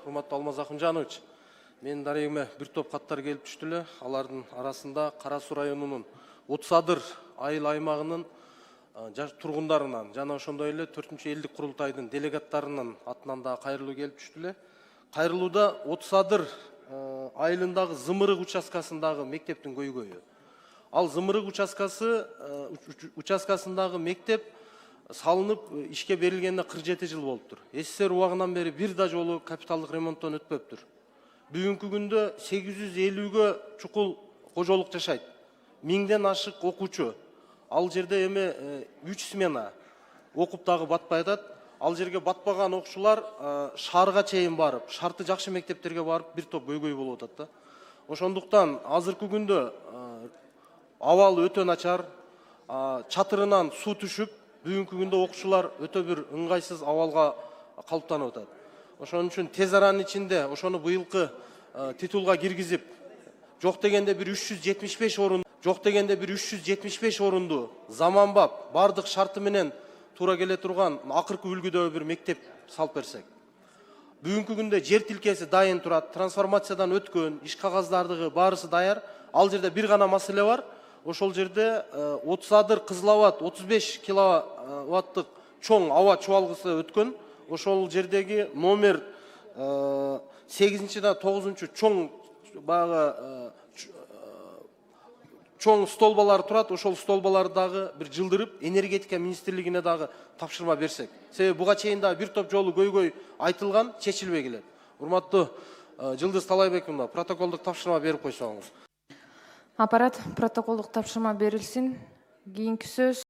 урматтуу Алмаз Акынжанович. Мен дарегиме бир топ каттар келип түштү эле. Алардын арасында Кара Суу районунун Утсадыр айыл аймагынын тургундарынан жана ошондой эле 4-элдик курултайдын делегаттарынын атынан да кайрылуу келип түштү эле. Кайрылууда Утсадыр айылындагы Зымырык участкасындагы мектептин көйгөйү. Ал Зымырык участкасындагы мектеп салынып ишке берилгенине 47 жыл болуптур. СССР убагынан бери бир да жолу капиталдык ремонттон өтпөптүр. Бүгүнкү күндө 850гө чукул кожолук жашайт. 1000ден ашык окуучу. Ал жерде эми 3 смена окуп дагы батпай атат. Ал жерге батпаган окуучулар шаарга чейин барып, шарты жакшы мектептерге барып бир топ көйгөй болуп атат да. Ошондуктан азыркы күндө абал өтө начар, чатырынан суу түшүп, бүгүнкү күндө окуучулар өтө бир ыңгайсыз абалга калыптанып атат. Ошон үчүн тез аранын ичинде ошону быйылкы титулга киргизип, жок дегенде бир 375 орунду заманбап, бардык шарты менен туура келе турган акыркы үлгүдө бир мектеп салып берсек. Бүгүнкү күндө жер тилкеси дайын турат, трансформациядан өткөн, иш кагаздардыгы баарысы даяр. Ал жерде бир гана маселе бар. Ошол жерде Утсадыр Кызыл Абад 35 киловаттык чоң аба чубалгысы өткөн. Ошол жердеги номер 8 жана 9 чоң баягы чоң столбалар турат. Ошол столбаларды дагы бир жылдырып, энергетика министрлигине дагы тапшырма берсек. Себеби буга чейин дагы бир топ жолу көйгөй айтылган, чечилбей келет. Урматтуу Жылдыз Талайбековна, протоколдук тапшырма берип койсоңуз. Аппарат протоколдук тапшырма берилсин. Кийинки сөз